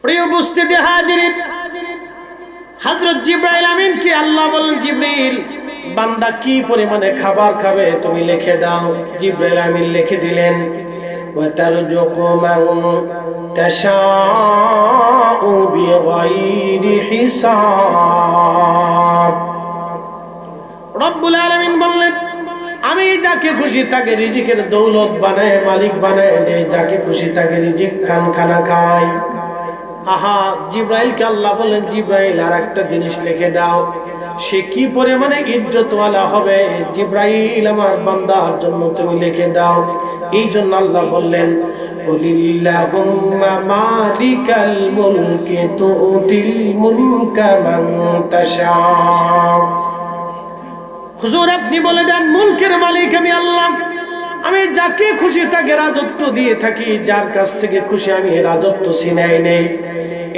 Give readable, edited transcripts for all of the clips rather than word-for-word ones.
প্রিয় উপস্থিতি হাজিরিন, হযরত জিবরাইল আমিনকে আল্লাহ বললেন, জিবরিল, বান্দা কি পরিমাণে খাবার খাবে তুমি লিখে দাও। জিবরাইল আমিন লিখে দিলেন, ওয়া তারজুকু মান তাশাউ বিগাইরি হিসাব। রব্বুল আলামিন বললেন, আমি যাকে খুশি তাকে রিজিকের দৌলত বানায়, মালিক বানায় দেই, যাকে খুশি তাকে রিজিক খানা খাওয়াই। আহা, জিবরাইলকে আল্লাহ বলেন, জিবরাইল আর একটা জিনিস লিখে দাও। সে কি পরিমাণে ইজ্জতওয়ালা হবে, জিবরাইল আমার বান্দার জন্য তুমি লিখে দাও। এই জন্য আল্লাহ বললেন, কুলিল্লাহুম্মা মালিকাল মুলকি তুতিল মুলকা মান তাশা। হুজুর আপনি বলে দেন, মুলকের মালিক আমি আল্লাহ, আমি যাকে খুশি তাকে রাজত্ব দিয়ে থাকি, যার কাছ থেকে খুশি আমি রাজত্ব ছিনাই নেই।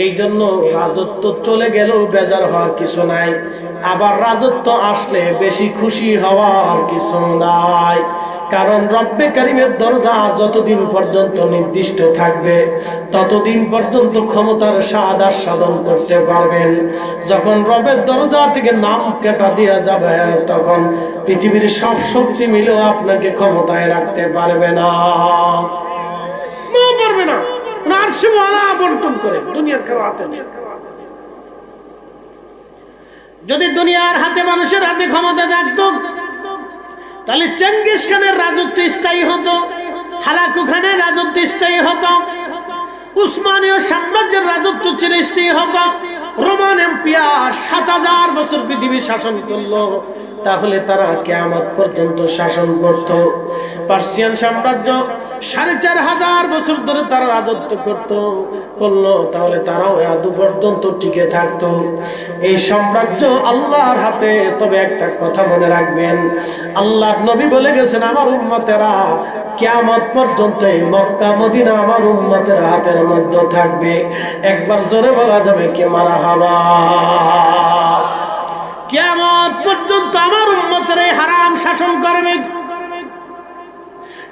এই জন্য রাজত্ব চলে গেলেও বেজার হওয়ার কিছু নাই, আবার রাজত্ব আসলে বেশি খুশি হওয়ার কিছু নাই। কারণ রব্বে কারিমের দরজা যতদিন পর্যন্ত নির্দিষ্ট থাকবে ততদিন পর্যন্ত ক্ষমতার স্বাদ আস্বাদন করতে পারবেন। যখন রবের দরজা থেকে নাম কেটে দেওয়া যাবে তখন পৃথিবীর সব শক্তি মিলেও আপনাকে ক্ষমতায় রাখতে পারবে না, পারবে না। বন্টন করে দুনিয়ার কারো হাতে নেই। যদি দুনিয়ার হাতে, মানুষের হাতে ক্ষমতা থাকতো তাহলে চেঙ্গিস খানের রাজত্ব স্থায়ী হতো, হালাকু খানের রাজত্ব স্থায়ী হতো, উসমানীয় সাম্রাজ্যের রাজত্ব চিরস্থায়ী হতো। রোমান এম্পায়ার 7000 বছর পৃথিবী শাসন করলো, তাহলে তারা কিয়ামত পর্যন্ত শাসন করত। পার্সিয়ান সাম্রাজ্য 4500 বছর ধরে তারা রাজত্ব করলো, তাহলে তারাও আদৌ পর্যন্ত টিকে থাকতো। এই সাম্রাজ্য আল্লাহর হাতে। তবে একটা কথা মনে রাখবেন, আল্লাহর নবী বলে গেছেন, আমার উম্মতেরা কিয়ামত পর্যন্ত এই মক্কা মদিনা আমার উম্মতের হাতের মধ্যে থাকবে। একবার জোরে বলা যাবে কি মারহাবা। কিয়ামত পর্যন্ত আমার উম্মতের এই হারাম শাসন করবে।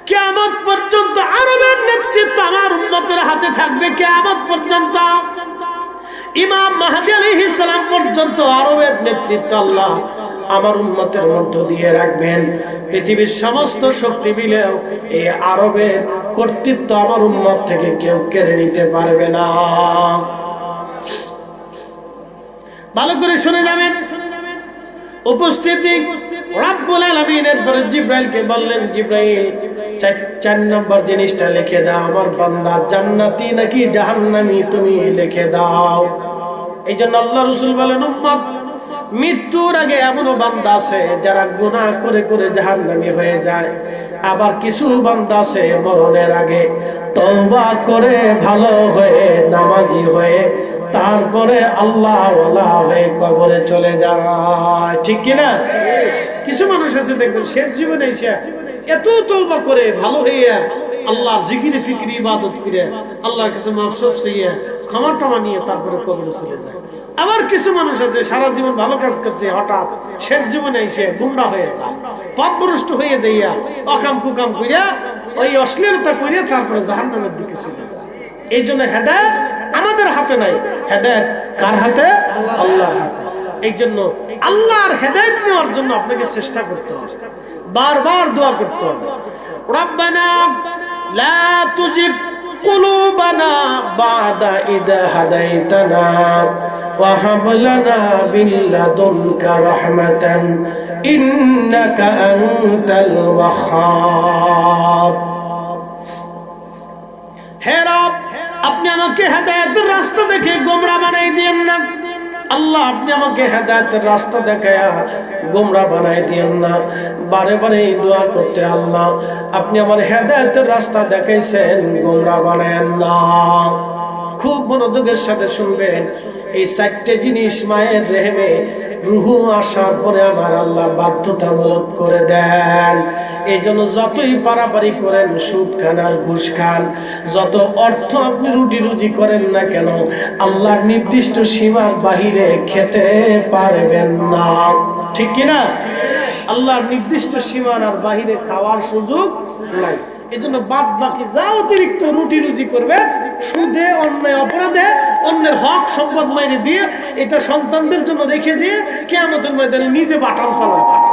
কিয়ামত পর্যন্ত আরবের নেতৃত্ব আমার উম্মতের হাতে থাকবে। কিয়ামত পর্যন্ত ইমাম মাহদী আলাইহিস সালাম পর্যন্ত আরবের নেতৃত্ব আল্লাহ আমার উম্মতের মধ্য দিয়ে রাখবেন। পৃথিবীর সমস্ত শক্তি মিলেও এই আরবের কর্তৃত্ব আমার উম্মত থেকে কেউ কেড়ে নিতে পারবে না। ভালো করে শুনে যাবেন উপস্থিতি। রব্বুল আলামিনের পরে জিবরাইলকে বললেন, জিবরাইল 4 নম্বর জিনিসটা লিখে দাও, আমার বান্দা জান্নাতি নাকি জাহান্নামী তুমি লিখে দাও। এই জন্য আল্লাহ রাসূল বলেন, উম্মত, মৃত্যুর আগে এমনও বান্দা আছে যারা গুনাহ করে করে জাহান্নামী হয়ে যায়, আবার কিছু বান্দা আছে মরণের আগে তওবা করে ভালো হয়ে নামাজি হয়ে তারপরে আল্লাহ ওয়ালা হয়ে কবরে চলে যায়। ঠিক কি না? কিছু মানুষ আছে দেখবেন শেষ জীবনে এসে এত তওবা করে ভালো হইয়া আল্লাহর জিকিরে ফিকিরে ইবাদত করে আল্লাহর কাছে মাফসুস হইয়া ক্ষমা টমা নিয়ে তারপরে কবরে চলে যায়। আবার কিছু মানুষ আছে সারা জীবন ভালো কাজ করছে, হঠাৎ শেষ জীবনে এসে গুন্ডা হয়ে যায়, পথভ্রষ্ট হয়ে যাইয়া অকাম কুকাম কইরা ওই অশ্লীলতা কইরা তারপরে জাহান্নামের দিকে চলে যায়। এই জন্য হেদায়েত আমাদের হাতে নাই, হেদায়েত কার হাতে? আল্লাহর হাতে। এই জন্য আল্লাহর হেদায়েত নেওয়ার জন্য আপনাকে চেষ্টা করতে হবে, বারবার দোয়া করতে হবে। রব্বানা লা তুজিগ কুলুবানা বাদা ইদ হাদাইতানা ওয়া হাব লানা মিন লাদুনকা রাহমাতান ইন্নাকা আনতাল ওয়াহ্হাব। হে রব, আপনি আমাকে হেদায়েতের রাস্তা দেখে গোমরা বানাই দিয়েন না। আল্লাহ, আপনি আমাকে হেদায়েতের রাস্তা দেখায়া গোমরা বানাই দিয়েন না। বারে বারে এই দোয়া করতে, আল্লাহ আপনি আমার হেদায়েতের রাস্তা দেখাইছেন, গোমরা বানায়েন না। খুব মনোযোগের সাথে শুনবেন। এই 4টে জিনিস মায়ের রেহেমে রুহু আসার পরে আমার আল্লাহ বাধ্যতামূলক করে দেন। এই জন্য যতই পারাপারি করেন, সুদ খান আর ঘুষ খান, যত অর্থ আপনি রুটি রুজি করেন না কেন, আল্লাহর নির্দিষ্ট সীমার বাহিরে খেতে পারবেন না। ঠিক কিনা? আল্লাহর নির্দিষ্ট সীমার আর বাহিরে খাওয়ার সুযোগ নাই। এই জন্য বাদ বাকি যা অতিরিক্ত রুটি রুজি করবে, সুদে, অন্যায় অপরাধে, অন্যের হক সম্পদ মাইরে দিয়ে এটা সন্তানদের জন্য রেখে দিয়ে কিয়ামতের ময়দানে নিজে বাটাম চালান খাবে,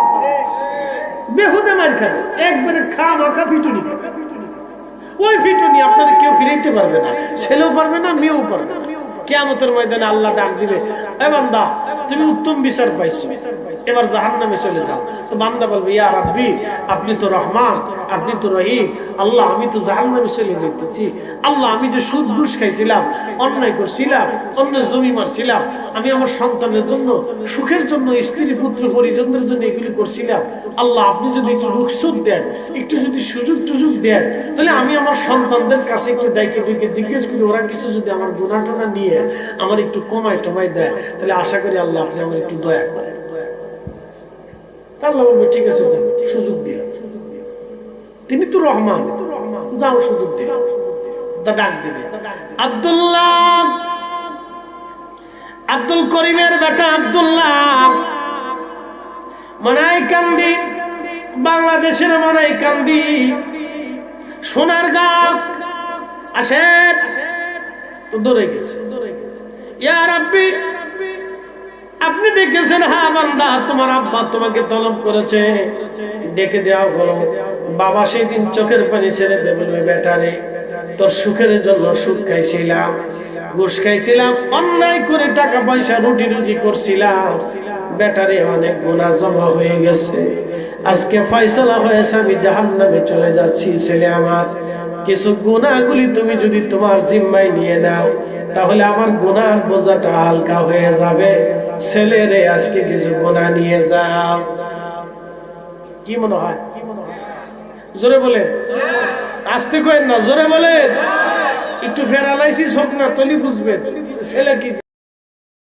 বেহুদে মার খাবে, একবারে মাখা পিটুনি খাবে। ওই পিটুনি আপনাদের কেউ ফিরাইতে পারবে না, ছেলেও পারবে না, মেয়েও পারবে না। কিয়ামতের ময়দানে আল্লাহ ডাক দিবে, এ বান্দা তুমি উত্তম বিচার পাইছো, এবার জাহান্নামে চলে যাও। তো বান্দা বলবে, ইয়া রাব্বি, আপনি তো রহমান, আপনি তো রহিম, আল্লাহ আমি তো জাহান্নামে চলে যেতেছি। আল্লাহ আমি যে সুদ ঘুষ খাইছিলাম, অন্যায় করছিলাম, অন্যের জমি মারছিলাম, আমি আমার সন্তানের জন্য, সুখের জন্য, স্ত্রী পুত্র পরিজনদের জন্য এগুলি করছিলাম। আল্লাহ আপনি যদি একটু রুখসুদ দেন, একটু যদি সুযোগ টুযোগ দেন, তাহলে আমি আমার সন্তানদের কাছে একটু ডাইকে ডেকে জিজ্ঞেস করি, ওরা কিছু যদি আমার গুনাহ টোনা নিয়ে আমার একটু কমায় টমায় দেয়, তাহলে আশা করি আল্লাহ আপনি আমার একটু দয়া করেন। আল্লাহ বলবে, ঠিক আছে যাও, সুযোগ দিলাম, তিনি তো রহমান, যাও সুযোগ দিলাম। ডাক দিবে, আব্দুল্লাহ, আব্দুল করিমের বেটা আব্দুল্লাহ, মানাই কান্দি, বাংলাদেশের মানাই কান্দি, সোনার গাঁ আসে তো দৌড়ে গেছে, ইয়া রাব্বি আপনি দেখেছেন, হ্যাঁ বান্দা তোমার আব্বা তোমাকে তলব করেছে। ডেকে দেওয়া হলো, বাবা সেই দিন চোখের পানি ছেড়ে দেবে, বলবে বেটারে তোর সুখের জন্য সুদ খাইছিলাম, ঘুষ খাইছিলাম, অন্যায় করে টাকা পয়সা রুটি রুজি করছিলাম, বেটারে অনেক গুনাহ জমা হয়ে গেছে, আজকে ফয়সালা হয়েছে আমি জাহান্নামে চলে যাচ্ছি। ছেলে আমার, কিছু গুনাহগুলি তুমি যদি তোমার জিম্মায় নিয়ে নাও, তাহলে আমার গুনার বোঝাটা হালকা হয়ে যাবে। ছেলেরে আজকে কিছু গুনাহ নিয়ে যাও। কি মনে হয়? জোরে বলেন, আসতে কইেন না, জোরে বলেন। একটু প্যারালাইসিস হোক না, তলি বুঝবেন ছেলে কি